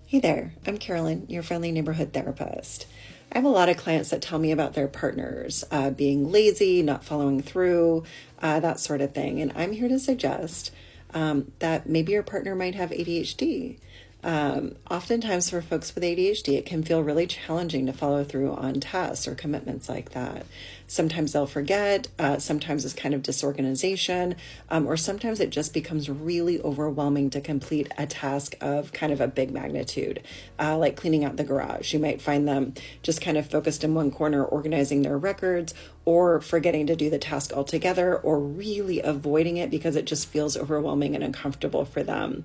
Hey there, I'm Carolyn, your friendly neighborhood therapist. I have a lot of clients that tell me about their partners being lazy, not following through, that sort of thing. And I'm here to suggest that maybe your partner might have ADHD. Oftentimes, for folks with ADHD, it can feel really challenging to follow through on tasks or commitments like that. Sometimes they'll forget, sometimes it's kind of disorganization, or sometimes it just becomes really overwhelming to complete a task of kind of a big magnitude, like cleaning out the garage. You might find them just kind of focused in one corner, organizing their records, or forgetting to do the task altogether, or really avoiding it because it just feels overwhelming and uncomfortable for them.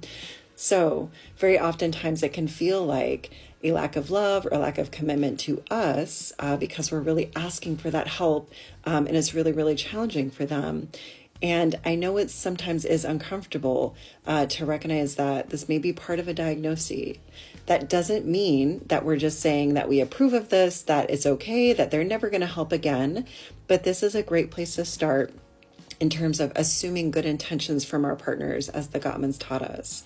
So very oftentimes it can feel like a lack of love or a lack of commitment to us because we're really asking for that help, and it's really, really challenging for them. And I know it sometimes is uncomfortable to recognize that this may be part of a diagnosis. That doesn't mean that we're just saying that we approve of this, that it's okay, that they're never going to help again. But this is a great place to start in terms of assuming good intentions from our partners, as the Gottmans taught us.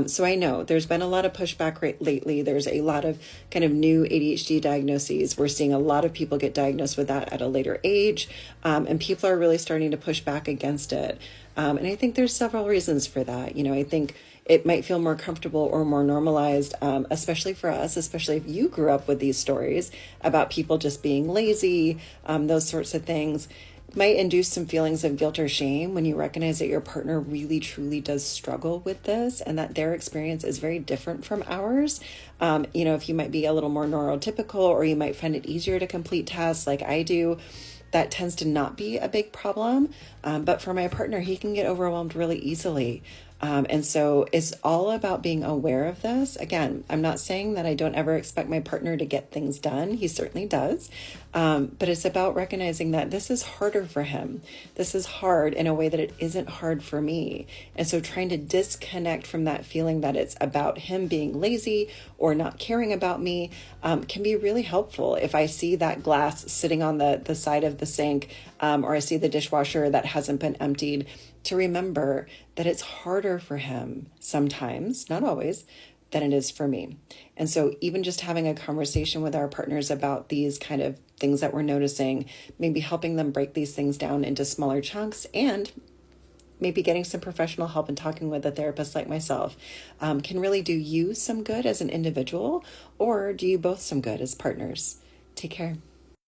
So I know there's been a lot of pushback lately. There's a lot of kind of new ADHD diagnoses. We're seeing a lot of people get diagnosed with that at a later age, and people are really starting to push back against it. And I think there's several reasons for that. I think it might feel more comfortable or more normalized, especially for us, especially if you grew up with these stories about people just being lazy, those sorts of things. Might induce some feelings of guilt or shame when you recognize that your partner really truly does struggle with this and that their experience is very different from ours. If you might be a little more neurotypical, or you might find it easier to complete tasks like I do, that tends to not be a big problem. But for my partner, he can get overwhelmed really easily. And so it's all about being aware of this. Again, I'm not saying that I don't ever expect my partner to get things done. He certainly does. But it's about recognizing that this is harder for him. This is hard in a way that it isn't hard for me. And so trying to disconnect from that feeling that it's about him being lazy or not caring about me can be really helpful. If I see that glass sitting on the side of the sink, or I see the dishwasher that hasn't been emptied, to remember that it's harder for him sometimes, not always, than it is for me. And so even just having a conversation with our partners about these kind of things that we're noticing, maybe helping them break these things down into smaller chunks, and maybe getting some professional help and talking with a therapist like myself can really do you some good as an individual, or do you both some good as partners. Take care.